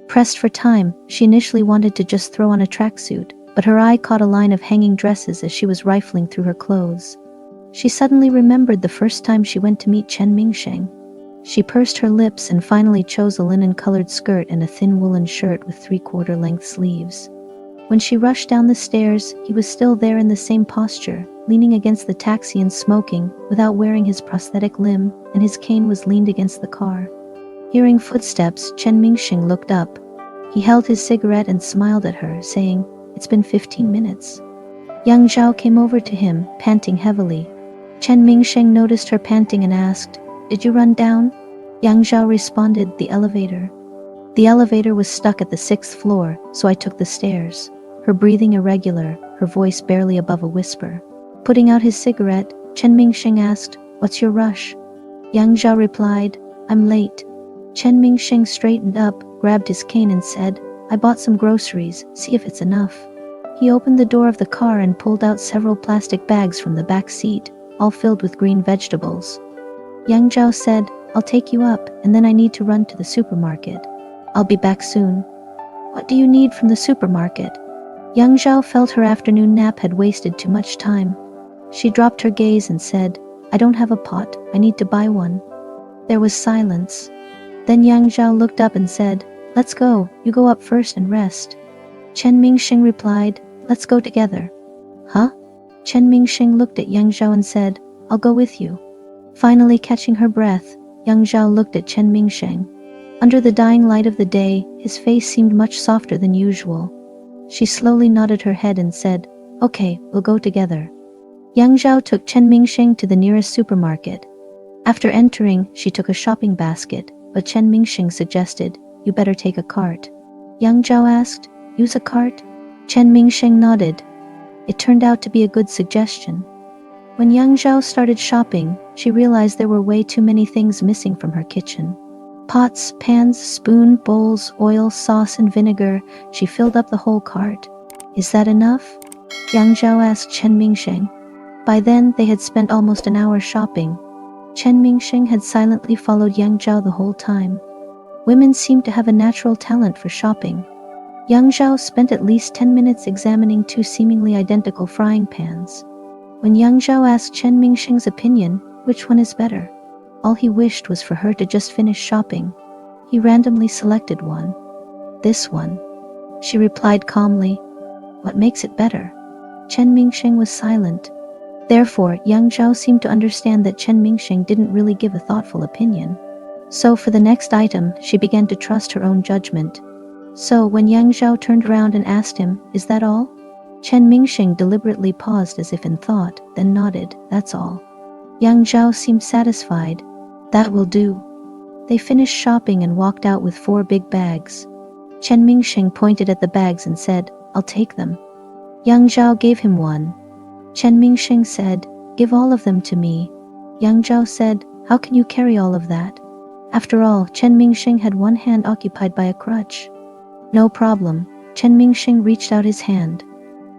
Pressed for time, she initially wanted to just throw on a tracksuit, but her eye caught a line of hanging dresses as she was rifling through her clothes. She suddenly remembered the first time she went to meet Chen Mingsheng. She pursed her lips and finally chose a linen-colored skirt and a thin woolen shirt with 3/4-length sleeves. When she rushed down the stairs, he was still there in the same posture, leaning against the taxi and smoking, without wearing his prosthetic limb, and his cane was leaned against the car. Hearing footsteps, Chen Mingsheng looked up. He held his cigarette and smiled at her, saying, "It's been 15 minutes. Young Zhao came over to him, panting heavily. Chen Mingsheng noticed her panting and asked, "Did you run down?" Yang Zhao responded, "The elevator." The elevator was stuck at the 6th floor, so I took the stairs. Her breathing irregular, her voice barely above a whisper. Putting out his cigarette, Chen Mingsheng asked, "What's your rush?" Yang Zhao replied, "I'm late." Chen Mingsheng straightened up, grabbed his cane and said, "I bought some groceries, see if it's enough." He opened the door of the car and pulled out several plastic bags from the back seat, all filled with green vegetables. Yang Zhao said, "I'll take you up, and then I need to run to the supermarket. I'll be back soon." "What do you need from the supermarket?" Yang Zhao felt her afternoon nap had wasted too much time. She dropped her gaze and said, "I don't have a pot, I need to buy one." There was silence. Then Yang Zhao looked up and said, "Let's go, you go up first and rest." Chen Mingsheng replied, "Let's go together." "Huh?" Chen Mingsheng looked at Yang Zhao and said, "I'll go with you." Finally catching her breath, Yang Zhao looked at Chen Mingsheng. Under the dying light of the day, his face seemed much softer than usual. She slowly nodded her head and said, "Okay, we'll go together." Yang Zhao took Chen Mingsheng to the nearest supermarket. After entering, she took a shopping basket, but Chen Mingsheng suggested, "You better take a cart." Yang Zhao asked, "Use a cart?" Chen Mingsheng nodded. It turned out to be a good suggestion. When Yang Zhao started shopping, she realized there were way too many things missing from her kitchen. Pots, pans, spoon, bowls, oil, sauce, and vinegar. She filled up the whole cart. "Is that enough?" Yang Zhao asked Chen Mingsheng. By then, they had spent almost an hour shopping. Chen Mingsheng had silently followed Yang Zhao the whole time. Women seemed to have a natural talent for shopping. Yang Zhao spent at least 10 minutes examining 2 seemingly identical frying pans. When Yang Zhao asked Chen Mingsheng's opinion, which one is better, all he wished was for her to just finish shopping. He randomly selected one. "This one," she replied calmly. "What makes it better?" Chen Mingsheng was silent. Therefore, Yang Zhao seemed to understand that Chen Mingsheng didn't really give a thoughtful opinion. So for the next item, she began to trust her own judgment. So when Yang Zhao turned around and asked him, "Is that all?" Chen Mingsheng deliberately paused as if in thought, then nodded, "That's all." Yang Zhao seemed satisfied. "That will do." They finished shopping and walked out with 4 big bags. Chen Mingsheng pointed at the bags and said, "I'll take them." Yang Zhao gave him one. Chen Mingsheng said, "Give all of them to me." Yang Zhao said, "How can you carry all of that?" After all, Chen Mingsheng had one hand occupied by a crutch. "No problem." Chen Mingsheng reached out his hand.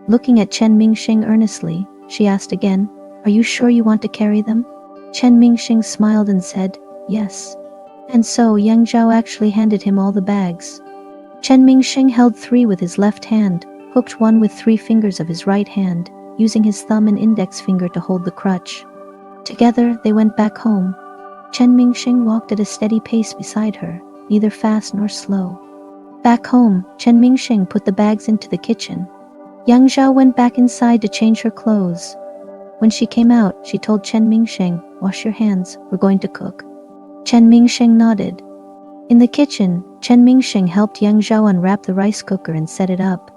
Looking at Chen Mingsheng earnestly, she asked again, "Are you sure you want to carry them?" Chen Mingsheng smiled and said, "Yes." And so Yang Zhao actually handed him all the bags. Chen Mingsheng held 3 with his left hand, hooked one with 3 fingers of his right hand, using his thumb and index finger to hold the crutch. Together, they went back home. Chen Mingsheng walked at a steady pace beside her, neither fast nor slow. Back home, Chen Mingsheng put the bags into the kitchen. Yang Zhao went back inside to change her clothes. When she came out, she told Chen Mingsheng, "Wash your hands, we're going to cook." Chen Mingsheng nodded. In the kitchen, Chen Mingsheng helped Yang Zhao unwrap the rice cooker and set it up.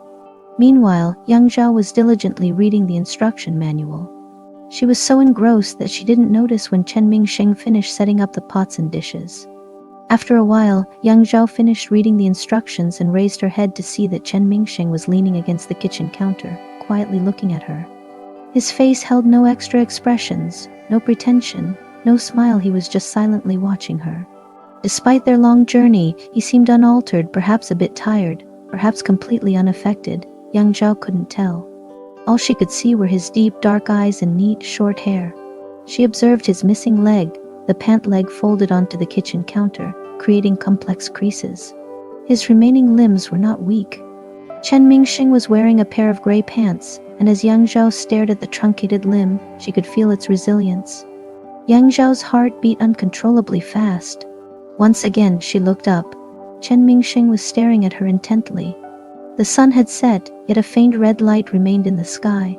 Meanwhile, Yang Zhao was diligently reading the instruction manual. She was so engrossed that she didn't notice when Chen Mingsheng finished setting up the pots and dishes. After a while, Yang Zhao finished reading the instructions and raised her head to see that Chen Mingsheng was leaning against the kitchen counter, quietly looking at her. His face held no extra expressions, no pretension, no smile. He was just silently watching her. Despite their long journey, he seemed unaltered, perhaps a bit tired, perhaps completely unaffected. Yang Zhao couldn't tell. All she could see were his deep dark eyes and neat, short hair. She observed his missing leg, the pant leg folded onto the kitchen counter, creating complex creases. His remaining limbs were not weak. Chen Mingsheng was wearing a pair of gray pants, and as Yang Zhao stared at the truncated limb, she could feel its resilience. Yang Zhao's heart beat uncontrollably fast. Once again, she looked up. Chen Mingsheng was staring at her intently. The sun had set, yet a faint red light remained in the sky.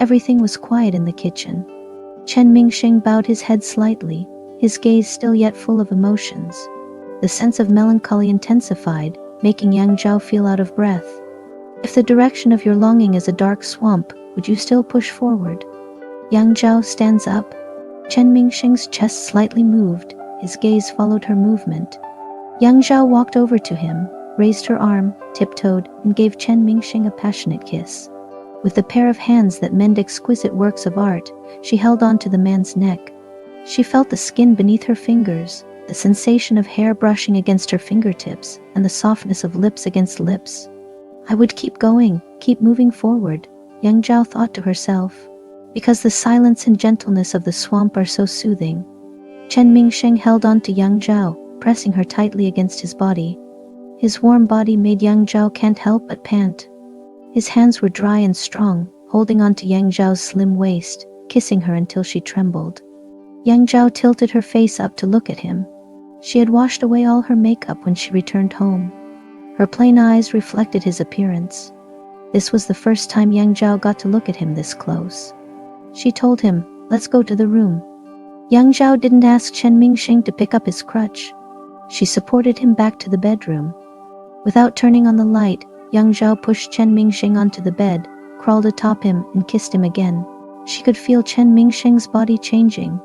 Everything was quiet in the kitchen. Chen Mingsheng bowed his head slightly, his gaze still yet full of emotions. The sense of melancholy intensified, making Yang Zhao feel out of breath. If the direction of your longing is a dark swamp, would you still push forward? Yang Zhao stands up. Chen Mingsheng's chest slightly moved, his gaze followed her movement. Yang Zhao walked over to him, raised her arm, tiptoed, and gave Chen Mingsheng a passionate kiss. With the pair of hands that mend exquisite works of art, she held on to the man's neck. She felt the skin beneath her fingers, the sensation of hair brushing against her fingertips, and the softness of lips against lips. I would keep going, keep moving forward, Yang Zhao thought to herself, because the silence and gentleness of the swamp are so soothing. Chen Mingsheng held on to Yang Zhao, pressing her tightly against his body. His warm body made Yang Zhao can't help but pant. His hands were dry and strong, holding on to Yang Zhao's slim waist, kissing her until she trembled. Yang Zhao tilted her face up to look at him. She had washed away all her makeup when she returned home. Her plain eyes reflected his appearance. This was the first time Yang Zhao got to look at him this close. She told him, "Let's go to the room." Yang Zhao didn't ask Chen Mingsheng to pick up his crutch. She supported him back to the bedroom. Without turning on the light, Yang Zhao pushed Chen Mingsheng onto the bed, crawled atop him, and kissed him again. She could feel Chen Mingsheng's body changing.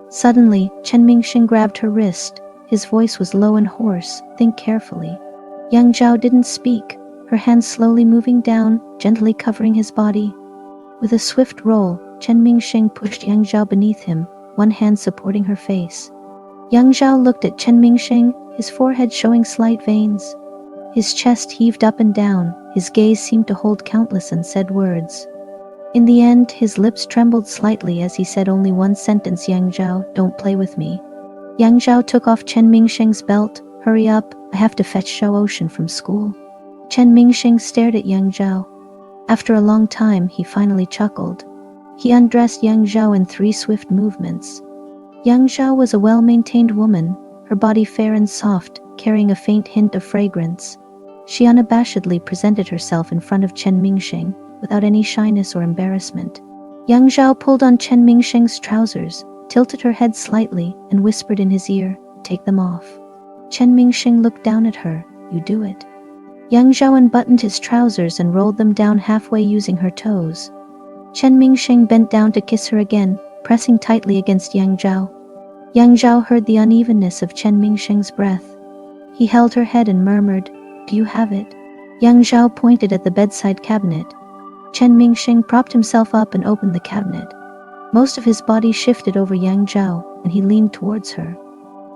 Suddenly, Chen Mingsheng grabbed her wrist. His voice was low and hoarse. "Think carefully." Yang Zhao didn't speak, her hands slowly moving down, gently covering his body. With a swift roll, Chen Mingsheng pushed Yang Zhao beneath him, one hand supporting her face. Yang Zhao looked at Chen Mingsheng, his forehead showing slight veins. His chest heaved up and down, his gaze seemed to hold countless unsaid words. In the end, his lips trembled slightly as he said only one sentence, "Yang Zhao, don't play with me." Yang Zhao took off Chen Mingsheng's belt. "Hurry up, I have to fetch Zhao Ocean from school." Chen Mingsheng stared at Yang Zhao. After a long time, he finally chuckled. He undressed Yang Zhao in 3 swift movements. Yang Zhao was a well-maintained woman, her body fair and soft, carrying a faint hint of fragrance. She unabashedly presented herself in front of Chen Mingsheng, without any shyness or embarrassment. Yang Zhao pulled on Chen Mingsheng's trousers, tilted her head slightly, and whispered in his ear, "Take them off." Chen Mingsheng looked down at her. "You do it." Yang Zhao unbuttoned his trousers and rolled them down halfway using her toes. Chen Mingsheng bent down to kiss her again, pressing tightly against Yang Zhao. Yang Zhao heard the unevenness of Chen Mingsheng's breath. He held her head and murmured, "Do you have it?" Yang Zhao pointed at the bedside cabinet. Chen Mingsheng propped himself up and opened the cabinet. Most of his body shifted over Yang Zhao, and he leaned towards her.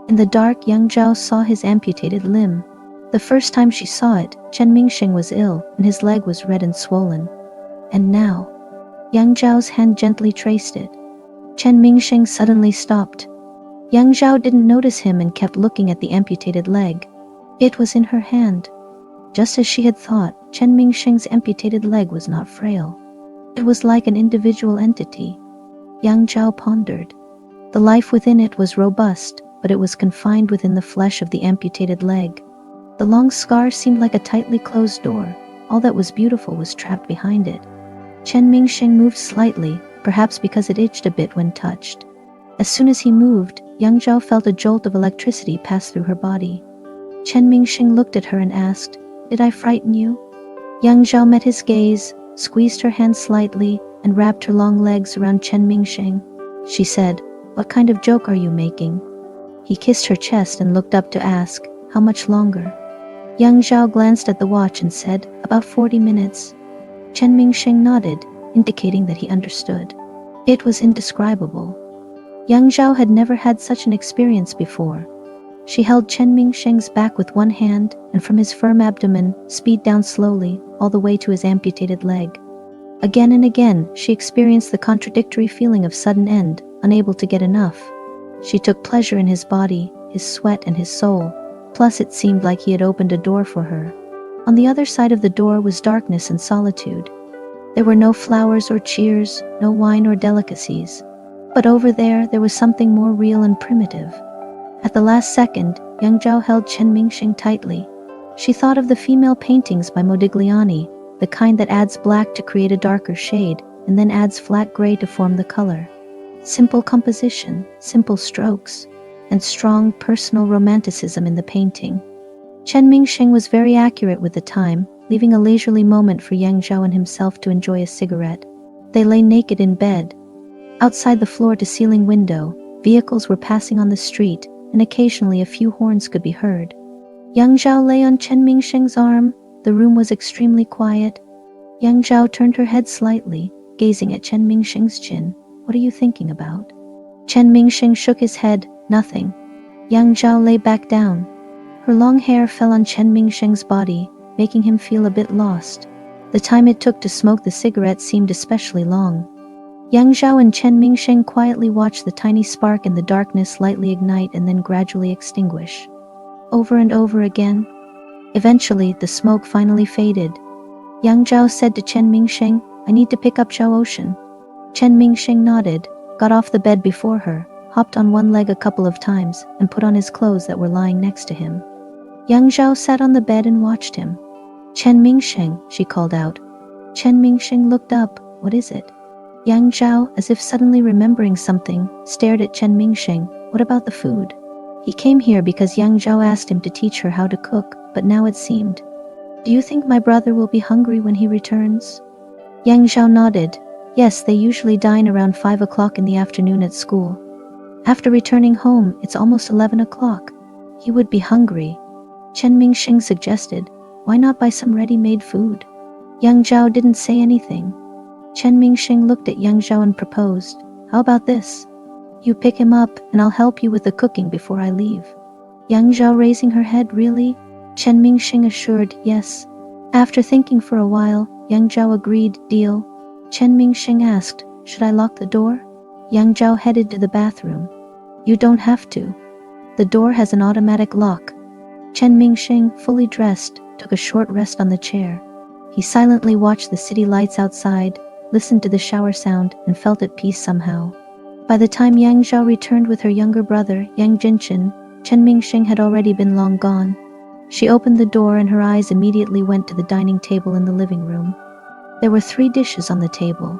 In the dark, Yang Zhao saw his amputated limb. The first time she saw it, Chen Mingsheng was ill, and his leg was red and swollen. And now, Yang Zhao's hand gently traced it. Chen Mingsheng suddenly stopped. Yang Zhao didn't notice him and kept looking at the amputated leg. It was in her hand. Just as she had thought, Chen Mingsheng's amputated leg was not frail. It was like an individual entity. Yang Zhao pondered. The life within it was robust, but it was confined within the flesh of the amputated leg. The long scar seemed like a tightly closed door. All that was beautiful was trapped behind it. Chen Mingsheng moved slightly, perhaps because it itched a bit when touched. As soon as he moved, Yang Zhao felt a jolt of electricity pass through her body. Chen Mingsheng looked at her and asked, "Did I frighten you?" Yang Zhao met his gaze, squeezed her hand slightly, and wrapped her long legs around Chen Mingsheng. She said, "What kind of joke are you making?" He kissed her chest and looked up to ask, "How much longer?" Yang Zhao glanced at the watch and said, "About 40 minutes." Chen Mingsheng nodded, indicating that he understood. It was indescribable. Yang Zhao had never had such an experience before. She held Chen Mingsheng's back with one hand, and from his firm abdomen, speed down slowly, all the way to his amputated leg. Again and again, she experienced the contradictory feeling of sudden end, unable to get enough. She took pleasure in his body, his sweat and his soul, Plus, it seemed like he had opened a door for her. On the other side of the door was darkness and solitude. There were no flowers or cheers, no wine or delicacies. But over there was something more real and primitive. At the last second, young Zhao held Chen Mingsheng tightly. She thought of the female paintings by Modigliani, the kind that adds black to create a darker shade, and then adds flat gray to form the color. Simple composition, simple strokes, and strong personal romanticism in the painting. Chen Mingsheng was very accurate with the time, leaving a leisurely moment for Yang Zhao and himself to enjoy a cigarette. They lay naked in bed. Outside the floor-to-ceiling window, vehicles were passing on the street, and occasionally a few horns could be heard. Yang Zhao lay on Chen Mingsheng's arm. The room was extremely quiet. Yang Zhao turned her head slightly, gazing at Chen Mingsheng's chin. "What are you thinking about?" Chen Mingsheng shook his head. "Nothing." Yang Zhao lay back down. Her long hair fell on Chen Mingsheng's body, making him feel a bit lost. The time it took to smoke the cigarette seemed especially long. Yang Zhao and Chen Mingsheng quietly watched the tiny spark in the darkness lightly ignite and then gradually extinguish. Over and over again. Eventually, the smoke finally faded. Yang Zhao said to Chen Mingsheng, "I need to pick up Zhao Ocean." Chen Mingsheng nodded, got off the bed before her, hopped on one leg a couple of times, and put on his clothes that were lying next to him. Yang Zhao sat on the bed and watched him. "Chen Mingsheng," she called out. Chen Mingsheng looked up. "What is it?" Yang Zhao, as if suddenly remembering something, stared at Chen Mingsheng. "What about the food?" He came here because Yang Zhao asked him to teach her how to cook, but now it seemed. "Do you think my brother will be hungry when he returns?" Yang Zhao nodded. "Yes, they usually dine around 5 o'clock in the afternoon at school. After returning home, it's almost 11 o'clock. He would be hungry." Chen Mingsheng suggested, "Why not buy some ready-made food?" Yang Zhao didn't say anything. Chen Mingsheng looked at Yang Zhao and proposed, "How about this? You pick him up, and I'll help you with the cooking before I leave." Yang Zhao raising her head, "Really?" Chen Mingsheng assured, "Yes." After thinking for a while, Yang Zhao agreed, "Deal." Chen Mingsheng asked, "Should I lock the door?" Yang Zhao headed to the bathroom. "You don't have to. The door has an automatic lock." Chen Mingsheng, fully dressed, took a short rest on the chair. He silently watched the city lights outside, listened to the shower sound, and felt at peace somehow. By the time Yang Zhao returned with her younger brother, Yang Jinchen, Chen Mingsheng had already been long gone. She opened the door and her eyes immediately went to the dining table in the living room. There were 3 dishes on the table.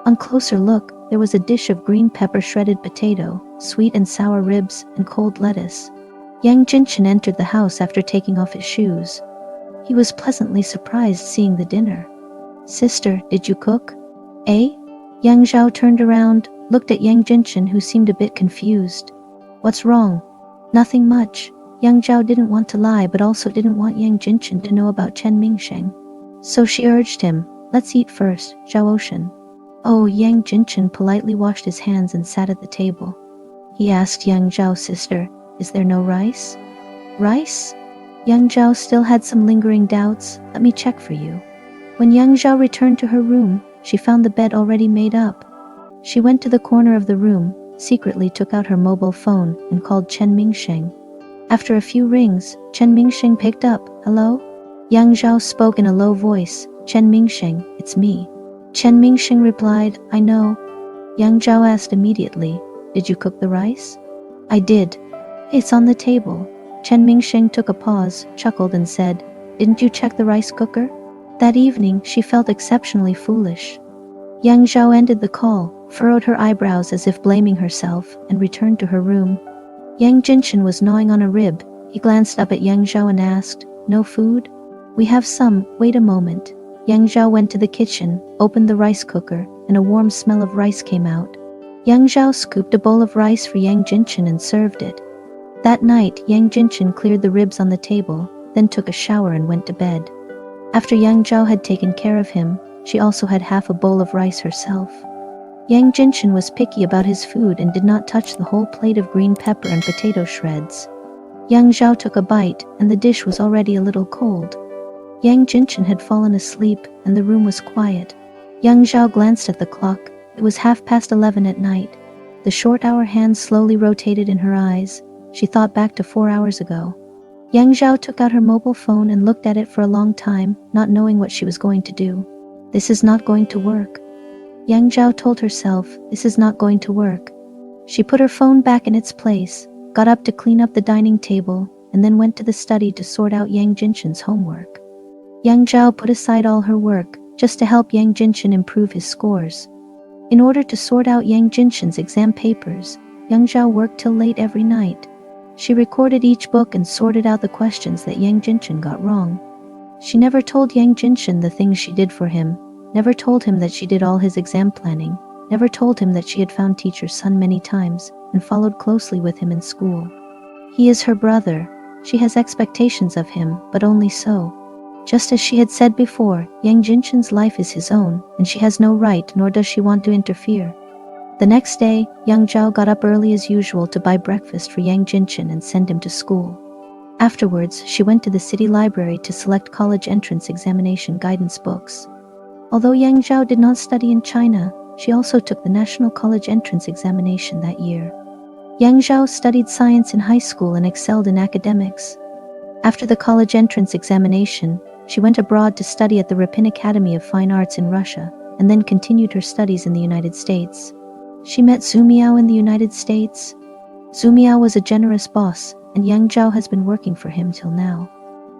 On closer look, there was a dish of green pepper shredded potato, sweet and sour ribs, and cold lettuce. Yang Jinchen entered the house after taking off his shoes. He was pleasantly surprised seeing the dinner. "Sister, did you cook?" "Eh?" Yang Zhao turned around, looked at Yang Jinchen, who seemed a bit confused. "What's wrong?" "Nothing much." Yang Zhao didn't want to lie but also didn't want Yang Jinchen to know about Chen Mingsheng. So she urged him, "Let's eat first, Zhao Ocean." "Oh." Yang Jinchen politely washed his hands and sat at the table. He asked Yang Zhao, "Sister, is there no rice?" "Rice?" Yang Zhao still had some lingering doubts. "Let me check for you." When Yang Zhao returned to her room, she found the bed already made up. She went to the corner of the room, secretly took out her mobile phone, and called Chen Mingsheng. After a few rings, Chen Mingsheng picked up. "Hello?" Yang Zhao spoke in a low voice. "Chen Mingsheng, it's me." Chen Mingsheng replied, "I know." Yang Zhao asked immediately, "Did you cook the rice?" "I did." "It's on the table." Chen Mingsheng took a pause, chuckled and said, "Didn't you check the rice cooker?" That evening, she felt exceptionally foolish. Yang Zhao ended the call, furrowed her eyebrows as if blaming herself, and returned to her room. Yang Jinchen was gnawing on a rib. He glanced up at Yang Zhao and asked, "No food?" "We have some, wait a moment." Yang Zhao went to the kitchen, opened the rice cooker, and a warm smell of rice came out. Yang Zhao scooped a bowl of rice for Yang Jinchen and served it. That night, Yang Jinchen cleared the ribs on the table, then took a shower and went to bed. After Yang Zhao had taken care of him, she also had half a bowl of rice herself. Yang Jinchen was picky about his food and did not touch the whole plate of green pepper and potato shreds. Yang Zhao took a bite, and the dish was already a little cold. Yang Jinchen had fallen asleep, and the room was quiet. Yang Zhao glanced at the clock. It was 11:30 at night. The short hour hand slowly rotated in her eyes. She thought back to 4 hours ago. Yang Zhao took out her mobile phone and looked at it for a long time, not knowing what she was going to do. This is not going to work. Yang Zhao told herself, this is not going to work. She put her phone back in its place, got up to clean up the dining table, and then went to the study to sort out Yang Jinshen's homework. Yang Zhao put aside all her work, just to help Yang Jinshen improve his scores. In order to sort out Yang Jinshen's exam papers, Yang Zhao worked till late every night. She recorded each book and sorted out the questions that Yang Jinshen got wrong. She never told Yang Jinshen the things she did for him, never told him that she did all his exam planning, never told him that she had found teacher's son many times, and followed closely with him in school. He is her brother. She has expectations of him, but only so. Just as she had said before, Yang Jinshen's life is his own, and she has no right nor does she want to interfere. The next day, Yang Zhao got up early as usual to buy breakfast for Yang Jinshen and send him to school. Afterwards, she went to the city library to select college entrance examination guidance books. Although Yang Zhao did not study in China, she also took the National College Entrance Examination that year. Yang Zhao studied science in high school and excelled in academics. After the college entrance examination, she went abroad to study at the Ripon Academy of Fine Arts in Russia, and then continued her studies in the United States. She met Zhu Miao in the United States. Zhu Miao was a generous boss, and Yang Zhao has been working for him till now.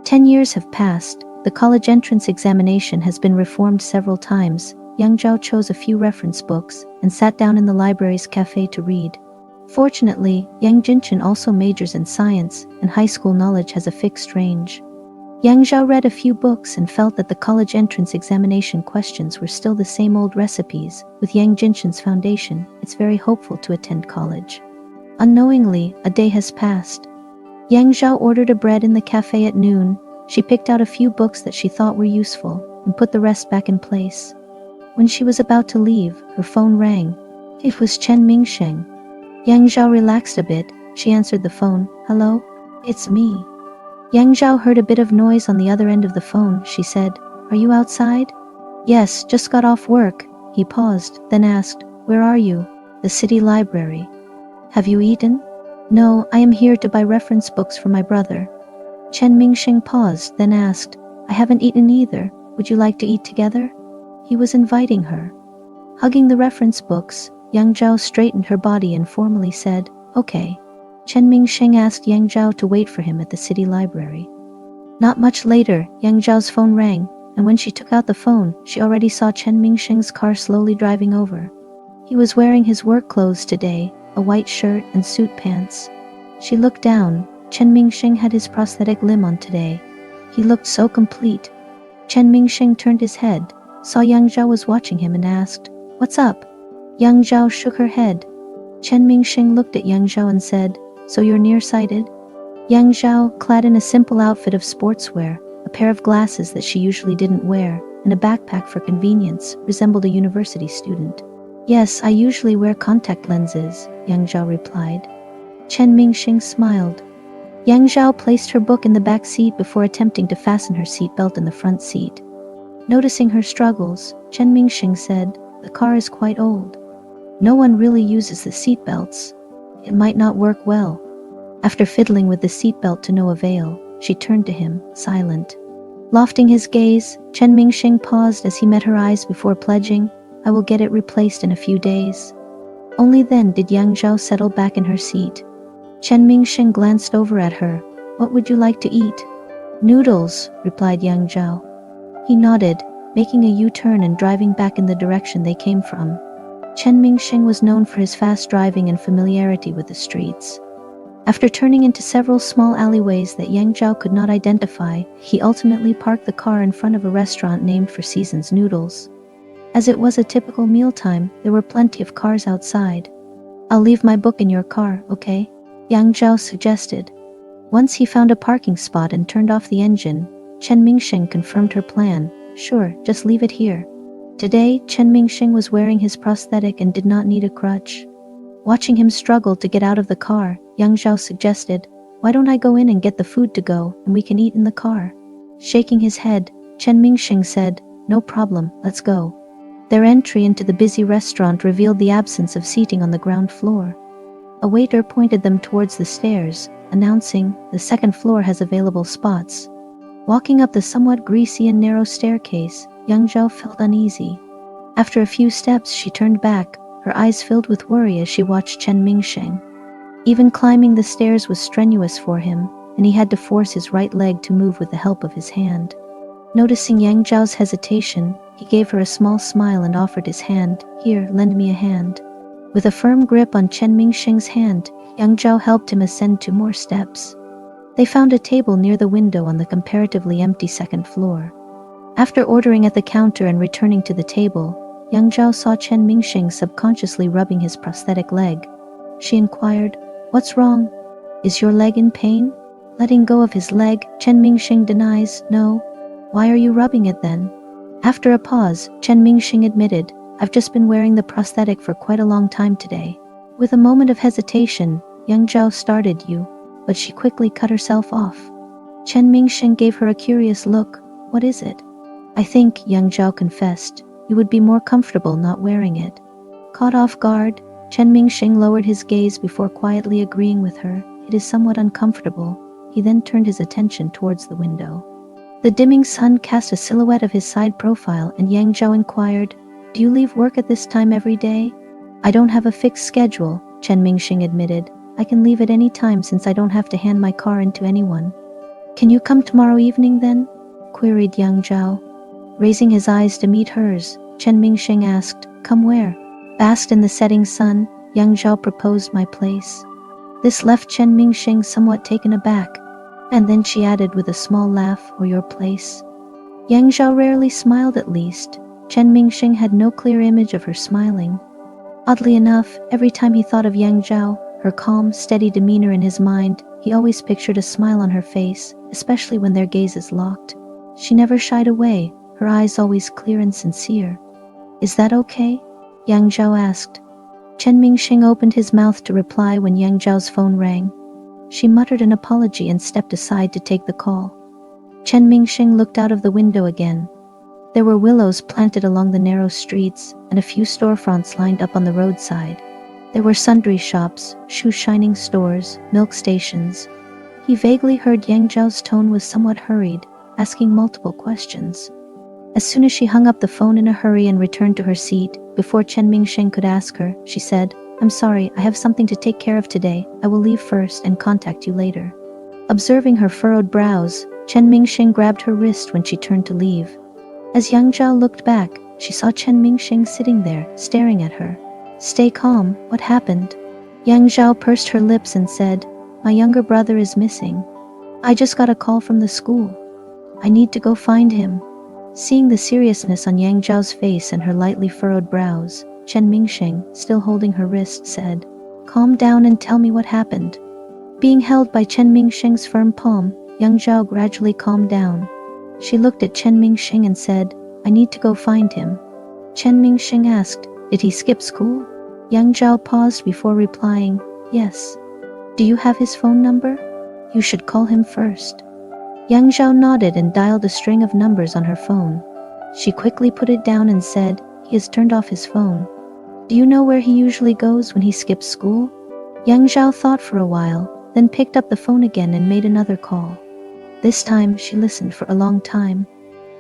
10 years have passed. The college entrance examination has been reformed several times. Yang Zhao chose a few reference books and sat down in the library's cafe to read. Fortunately, Yang Jinshen also majors in science, and high school knowledge has a fixed range. Yang Zhao read a few books and felt that the college entrance examination questions were still the same old recipes. With Yang Jinshen's foundation, it's very hopeful to attend college. Unknowingly, a day has passed. Yang Zhao ordered a bread in the cafe at noon. She picked out a few books that she thought were useful, and put the rest back in place. When she was about to leave, her phone rang. It was Chen Mingsheng. Yang Zhao relaxed a bit. She answered the phone. Hello? It's me. Yang Zhao heard a bit of noise on the other end of the phone. She said, Are you outside? Yes, just got off work. He paused, then asked, Where are you? The city library. Have you eaten? No, I am here to buy reference books for my brother. Chen Mingsheng paused, then asked, I haven't eaten either. Would you like to eat together? He was inviting her. Hugging the reference books, Yang Zhao straightened her body and formally said, Okay. Chen Mingsheng asked Yang Zhao to wait for him at the city library. Not much later, Yang Zhao's phone rang, and when she took out the phone, she already saw Chen Mingsheng's car slowly driving over. He was wearing his work clothes today, a white shirt and suit pants. She looked down. Chen Mingsheng had his prosthetic limb on today. He looked so complete. Chen Mingsheng turned his head, saw Yang Zhao was watching him and asked, What's up? Yang Zhao shook her head. Chen Mingsheng looked at Yang Zhao and said, So you're nearsighted? Yang Zhao, clad in a simple outfit of sportswear, a pair of glasses that she usually didn't wear, and a backpack for convenience, resembled a university student. Yes, I usually wear contact lenses, Yang Zhao replied. Chen Mingsheng smiled. Yang Zhao placed her book in the back seat before attempting to fasten her seatbelt in the front seat. Noticing her struggles, Chen Mingsheng said, The car is quite old. No one really uses the seatbelts. It might not work well. After fiddling with the seatbelt to no avail, she turned to him, silent. Lofting his gaze, Chen Mingsheng paused as he met her eyes before pledging, I will get it replaced in a few days. Only then did Yang Zhao settle back in her seat. Chen Mingsheng glanced over at her. What would you like to eat? Noodles, replied Yang Zhao. He nodded, making a U-turn and driving back in the direction they came from. Chen Mingsheng was known for his fast driving and familiarity with the streets. After turning into several small alleyways that Yang Zhao could not identify, he ultimately parked the car in front of a restaurant named for Season's Noodles. As it was a typical mealtime, there were plenty of cars outside. I'll leave my book in your car, okay? Yang Zhao suggested. Once he found a parking spot and turned off the engine, Chen Mingsheng confirmed her plan. Sure, just leave it here. Today, Chen Mingsheng was wearing his prosthetic and did not need a crutch. Watching him struggle to get out of the car, Yang Zhao suggested, Why don't I go in and get the food to go, and we can eat in the car? Shaking his head, Chen Mingsheng said, No problem, let's go. Their entry into the busy restaurant revealed the absence of seating on the ground floor. A waiter pointed them towards the stairs. announcing, "The second floor has available spots." Walking up the somewhat greasy and narrow staircase, young Zhao felt uneasy. After a few steps, she turned back, her eyes filled with worry as she watched Chen Mingsheng. Even climbing the stairs was strenuous for him, and he had to force his right leg to move with the help of his hand. Noticing Yang Zhao's hesitation, he gave her a small smile and offered his hand. "Here, lend me a hand." With a firm grip on Chen Mingsheng's hand, Yang Zhao helped him ascend 2 more steps. They found a table near the window on the comparatively empty second floor. After ordering at the counter and returning to the table, Yang Zhao saw Chen Mingsheng subconsciously rubbing his prosthetic leg. She inquired, "What's wrong? Is your leg in pain?" Letting go of his leg, Chen Mingsheng denies, "No." "Why are you rubbing it then?" After a pause, Chen Mingsheng admitted, "I've just been wearing the prosthetic for quite a long time today." With a moment of hesitation, Yang Zhao started, "You," but she quickly cut herself off. Chen Mingsheng gave her a curious look. "What is it?" "I think," Yang Zhao confessed, "you would be more comfortable not wearing it." Caught off guard, Chen Mingsheng lowered his gaze before quietly agreeing with her. "It is somewhat uncomfortable." He then turned his attention towards the window. The dimming sun cast a silhouette of his side profile, and Yang Zhao inquired, "Do you leave work at this time every day?" "I don't have a fixed schedule," Chen Mingsheng admitted. "I can leave at any time since I don't have to hand my car in to anyone." "Can you come tomorrow evening then?" queried Yang Zhao. Raising his eyes to meet hers, Chen Mingsheng asked, "Come where?" Basked in the setting sun, Yang Zhao proposed, "My place." This left Chen Mingsheng somewhat taken aback, and then she added with a small laugh, "Or your place." Yang Zhao rarely smiled, at least. Chen Mingsheng had no clear image of her smiling. Oddly enough, every time he thought of Yang Zhao, her calm, steady demeanor in his mind, he always pictured a smile on her face, especially when their gazes locked. She never shied away, her eyes always clear and sincere. "Is that okay?" Yang Zhao asked. Chen Mingsheng opened his mouth to reply when Yang Zhao's phone rang. She muttered an apology and stepped aside to take the call. Chen Mingsheng looked out of the window again. There were willows planted along the narrow streets, and a few storefronts lined up on the roadside. There were sundry shops, shoe-shining stores, milk stations. He vaguely heard Yang Zhao's tone was somewhat hurried, asking multiple questions. As soon as she hung up the phone in a hurry and returned to her seat, before Chen Mingsheng could ask her, she said, "I'm sorry, I have something to take care of today. I will leave first and contact you later." Observing her furrowed brows, Chen Mingsheng grabbed her wrist when she turned to leave. As Yang Zhao looked back, she saw Chen Mingsheng sitting there, staring at her. "Stay calm, what happened?" Yang Zhao pursed her lips and said, "My younger brother is missing. I just got a call from the school. I need to go find him." Seeing the seriousness on Yang Zhao's face and her lightly furrowed brows, Chen Mingsheng, still holding her wrist, said, "Calm down and tell me what happened." Being held by Chen Mingsheng's firm palm, Yang Zhao gradually calmed down. She looked at Chen Mingsheng and said, "I need to go find him." Chen Mingsheng asked, "Did he skip school?" Yang Zhao paused before replying, "Yes." "Do you have his phone number? You should call him first." Yang Zhao nodded and dialed a string of numbers on her phone. She quickly put it down and said, "He has turned off his phone." "Do you know where he usually goes when he skips school?" Yang Zhao thought for a while, then picked up the phone again and made another call. This time, she listened for a long time.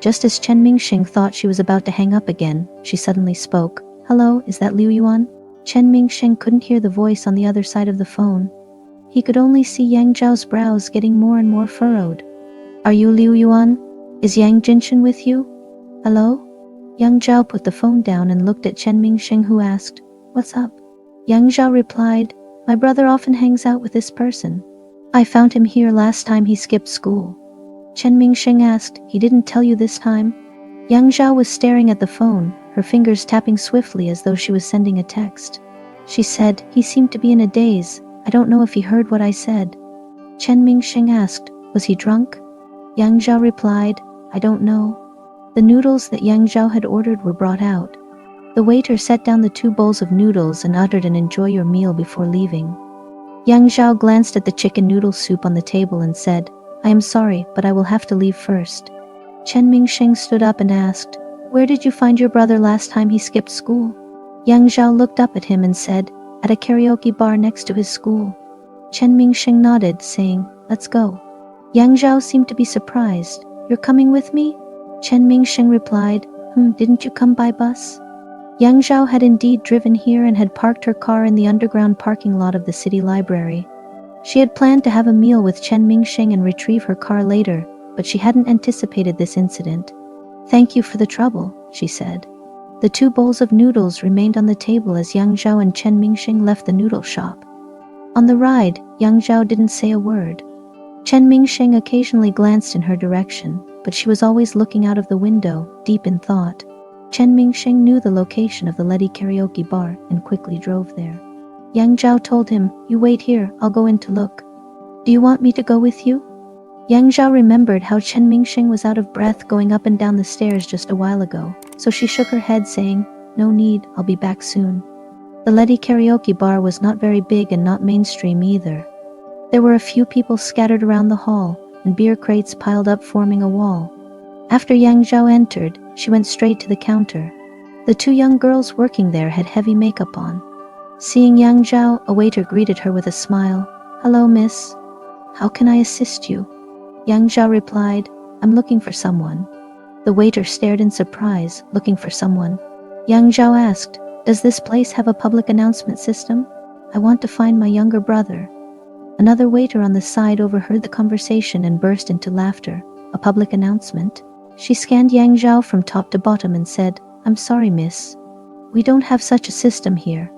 Just as Chen Mingsheng thought she was about to hang up again, she suddenly spoke. "Hello, is that Liu Yuan?" Chen Mingsheng couldn't hear the voice on the other side of the phone. He could only see Yang Zhao's brows getting more and more furrowed. "Are you Liu Yuan? Is Yang Jinshan with you?" "Hello?" Yang Zhao put the phone down and looked at Chen Mingsheng, who asked, "What's up?" Yang Zhao replied, "My brother often hangs out with this person. I found him here last time he skipped school." Chen Mingsheng asked, "He didn't tell you this time?" Yang Zhao was staring at the phone, her fingers tapping swiftly as though she was sending a text. She said, "He seemed to be in a daze. I don't know if he heard what I said." Chen Mingsheng asked, "Was he drunk?" Yang Zhao replied, "I don't know." The noodles that Yang Zhao had ordered were brought out. The waiter set down the 2 bowls of noodles and uttered an "Enjoy your meal" before leaving. Yang Zhao glanced at the chicken noodle soup on the table and said, "I am sorry, but I will have to leave first." Chen Mingsheng stood up and asked, "Where did you find your brother last time he skipped school?" Yang Zhao looked up at him and said, "At a karaoke bar next to his school." Chen Mingsheng nodded, saying, "Let's go." Yang Zhao seemed to be surprised. "You're coming with me?" Chen Mingsheng replied, "Didn't you come by bus?" Yang Zhao had indeed driven here and had parked her car in the underground parking lot of the city library. She had planned to have a meal with Chen Mingsheng and retrieve her car later, but she hadn't anticipated this incident. "Thank you for the trouble," she said. The 2 bowls of noodles remained on the table as Yang Zhao and Chen Mingsheng left the noodle shop. On the ride, Yang Zhao didn't say a word. Chen Mingsheng occasionally glanced in her direction, but she was always looking out of the window, deep in thought. Chen Mingsheng knew the location of the Lady Karaoke bar and quickly drove there. Yang Zhao told him, "You wait here, I'll go in to look." "Do you want me to go with you?" Yang Zhao remembered how Chen Mingsheng was out of breath going up and down the stairs just a while ago, so she shook her head saying, "No need, I'll be back soon." The Lady Karaoke bar was not very big and not mainstream either. There were a few people scattered around the hall, and beer crates piled up forming a wall. After Yang Zhao entered, she went straight to the counter. The 2 young girls working there had heavy makeup on. Seeing Yang Zhao, a waiter greeted her with a smile. "Hello, miss. How can I assist you?" Yang Zhao replied, "I'm looking for someone." The waiter stared in surprise, looking for someone. Yang Zhao asked, "Does this place have a public announcement system? I want to find my younger brother." Another waiter on the side overheard the conversation and burst into laughter. "A public announcement?" She scanned Yang Zhao from top to bottom and said, "I'm sorry, miss. We don't have such a system here."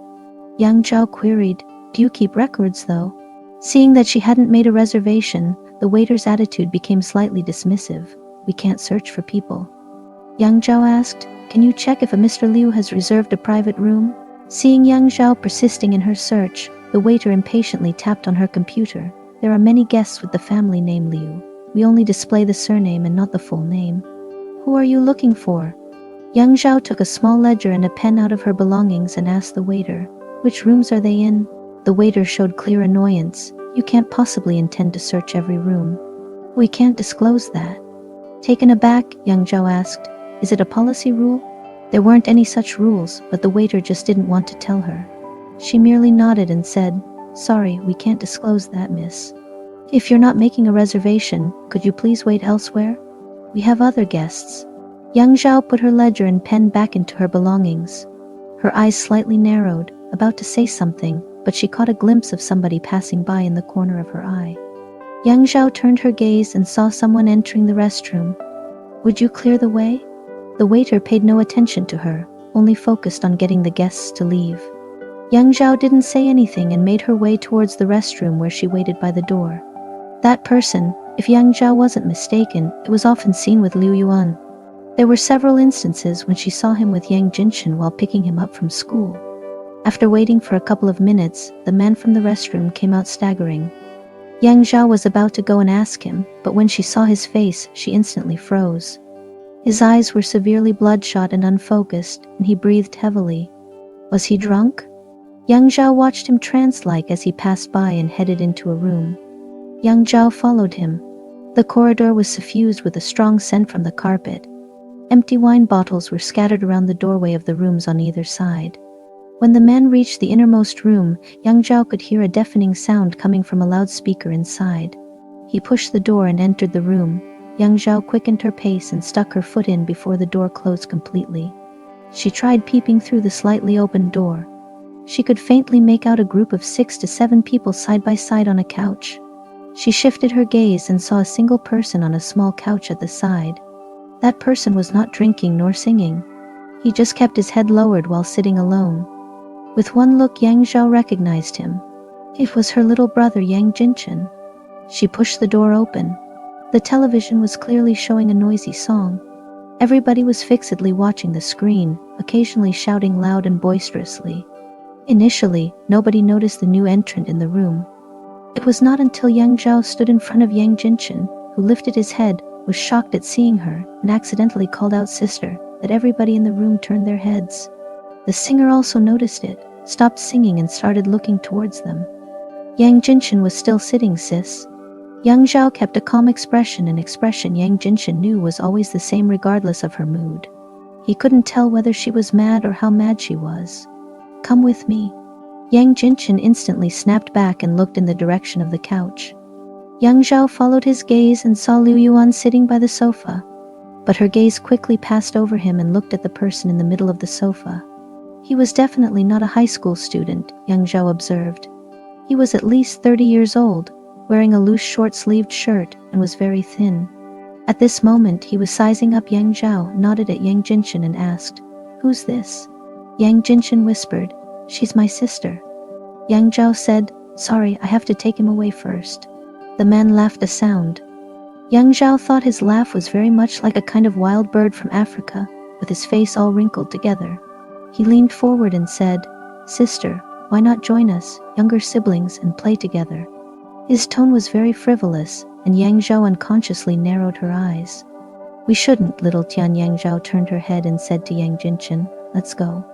Yang Zhao queried, "Do you keep records, though?" Seeing that she hadn't made a reservation, the waiter's attitude became slightly dismissive. "We can't search for people." Yang Zhao asked, "Can you check if a Mr. Liu has reserved a private room?" Seeing Yang Zhao persisting in her search, the waiter impatiently tapped on her computer. "There are many guests with the family name Liu. We only display the surname and not the full name." "Who are you looking for?" Yang Zhao took a small ledger and a pen out of her belongings and asked the waiter, "Which rooms are they in?" The waiter showed clear annoyance. "You can't possibly intend to search every room. We can't disclose that." Taken aback, Yang Zhao asked, "Is it a policy rule?" There weren't any such rules, but the waiter just didn't want to tell her. She merely nodded and said, "Sorry, we can't disclose that, miss. If you're not making a reservation, could you please wait elsewhere? We have other guests." Yang Zhao put her ledger and pen back into her belongings. Her eyes slightly narrowed, about to say something, but she caught a glimpse of somebody passing by in the corner of her eye. Yang Zhao turned her gaze and saw someone entering the restroom. "Would you clear the way?" The waiter paid no attention to her, only focused on getting the guests to leave. Yang Zhao didn't say anything and made her way towards the restroom where she waited by the door. That person, if Yang Zhao wasn't mistaken, it was often seen with Liu Yuan. There were several instances when she saw him with Yang Jinshan while picking him up from school. After waiting for a couple of minutes, the man from the restroom came out staggering. Yang Zhao was about to go and ask him, but when she saw his face, she instantly froze. His eyes were severely bloodshot and unfocused, and he breathed heavily. Was he drunk? Yang Zhao watched him trance-like as he passed by and headed into a room. Yang Zhao followed him. The corridor was suffused with a strong scent from the carpet. Empty wine bottles were scattered around the doorway of the rooms on either side. When the man reached the innermost room, Yang Zhao could hear a deafening sound coming from a loudspeaker inside. He pushed the door and entered the room. Yang Zhao quickened her pace and stuck her foot in before the door closed completely. She tried peeping through the slightly opened door. She could faintly make out a group of 6 to 7 people side by side on a couch. She shifted her gaze and saw a single person on a small couch at the side. That person was not drinking nor singing. He just kept his head lowered while sitting alone. With one look, Yang Zhao recognized him. It was her little brother Yang Jinshan. She pushed the door open. The television was clearly showing a noisy song. Everybody was fixedly watching the screen, occasionally shouting loud and boisterously. Initially, nobody noticed the new entrant in the room. It was not until Yang Zhao stood in front of Yang Jinshan, who lifted his head, was shocked at seeing her, and accidentally called out "sister," that everybody in the room turned their heads. The singer also noticed it, stopped singing and started looking towards them. "Yang Jinshan was still sitting, sis." Yang Zhao kept a calm expression, an expression Yang Jinshan knew was always the same regardless of her mood. He couldn't tell whether she was mad or how mad she was. "Come with me." Yang Jinchen instantly snapped back and looked in the direction of the couch. Yang Zhao followed his gaze and saw Liu Yuan sitting by the sofa, but her gaze quickly passed over him and looked at the person in the middle of the sofa. He was definitely not a high school student, Yang Zhao observed. He was at least 30 years old, wearing a loose short-sleeved shirt, and was very thin. At this moment he was sizing up Yang Zhao, nodded at Yang Jinchen and asked, "Who's this?" Yang Jinchen whispered, "She's my sister." Yang Zhao said, "Sorry, I have to take him away first." The man laughed a sound. Yang Zhao thought his laugh was very much like a kind of wild bird from Africa, with his face all wrinkled together. He leaned forward and said, "Sister, why not join us, younger siblings, and play together?" His tone was very frivolous, and Yang Zhao unconsciously narrowed her eyes. "We shouldn't, little Tian." Yang Zhao turned her head and said to Yang Jinchen, "Let's go."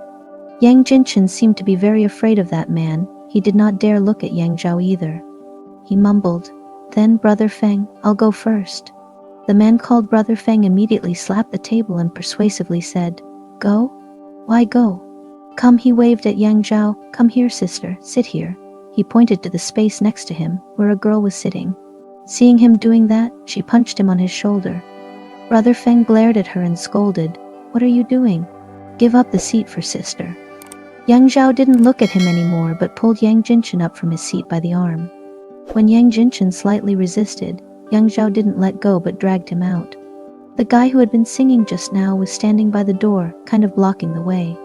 Yang Jinchen seemed to be very afraid of that man. He did not dare look at Yang Zhao either. He mumbled, "Then, Brother Feng, I'll go first." The man called Brother Feng immediately slapped the table and persuasively said, "Go? Why go? Come." He waved at Yang Zhao. "Come here, sister, sit here." He pointed to the space next to him, where a girl was sitting. Seeing him doing that, she punched him on his shoulder. Brother Feng glared at her and scolded, "What are you doing? Give up the seat for sister." Yang Zhao didn't look at him anymore but pulled Yang Jinchen up from his seat by the arm. When Yang Jinchen slightly resisted, Yang Zhao didn't let go but dragged him out. The guy who had been singing just now was standing by the door, kind of blocking the way.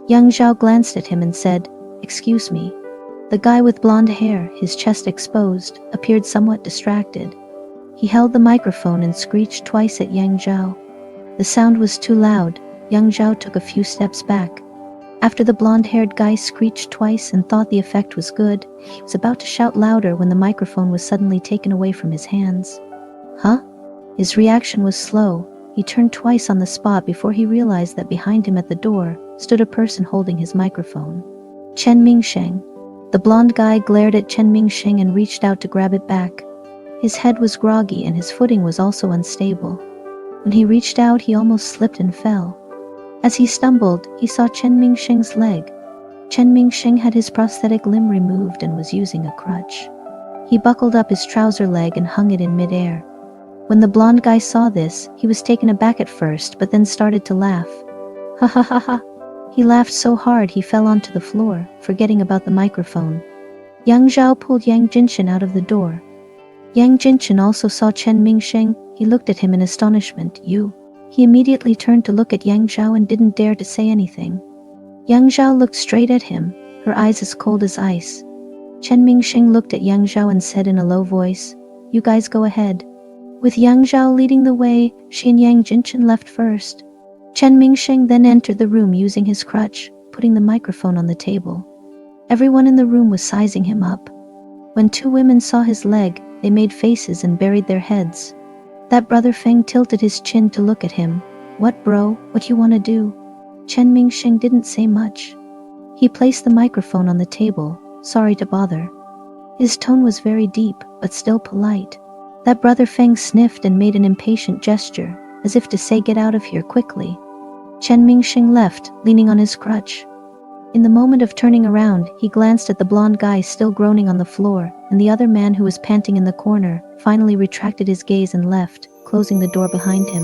Yang Zhao glanced at him and said, "Excuse me." The guy with blonde hair, his chest exposed, appeared somewhat distracted. He held the microphone and screeched twice at Yang Zhao. The sound was too loud. Yang Zhao took a few steps back. After the blonde-haired guy screeched twice and thought the effect was good, he was about to shout louder when the microphone was suddenly taken away from his hands. "Huh?" His reaction was slow. He turned twice on the spot before he realized that behind him at the door stood a person holding his microphone. Chen Mingsheng. The blonde guy glared at Chen Mingsheng and reached out to grab it back. His head was groggy and his footing was also unstable. When he reached out, he almost slipped and fell. As he stumbled, he saw Chen Mingsheng's leg. Chen Mingsheng had his prosthetic limb removed and was using a crutch. He buckled up his trouser leg and hung it in midair. When the blonde guy saw this, he was taken aback at first but then started to laugh. "Ha ha ha ha." He laughed so hard he fell onto the floor, forgetting about the microphone. Yang Zhao pulled Yang Jinchen out of the door. Yang Jinchen also saw Chen Mingsheng. He looked at him in astonishment. "You?" He immediately turned to look at Yang Zhao and didn't dare to say anything. Yang Zhao looked straight at him, her eyes as cold as ice. Chen Mingsheng looked at Yang Zhao and said in a low voice, "You guys go ahead." With Yang Zhao leading the way, she and Yang Jinchen left first. Chen Mingsheng then entered the room using his crutch, putting the microphone on the table. Everyone in the room was sizing him up. When two women saw his leg, they made faces and buried their heads. That Brother Feng tilted his chin to look at him. "What, bro? What you wanna do?" Chen Mingsheng didn't say much. He placed the microphone on the table. "Sorry to bother." His tone was very deep, but still polite. That Brother Feng sniffed and made an impatient gesture, as if to say, "Get out of here quickly." Chen Mingsheng left, leaning on his crutch. In the moment of turning around, he glanced at the blonde guy still groaning on the floor, and the other man who was panting in the corner, finally retracted his gaze and left, closing the door behind him.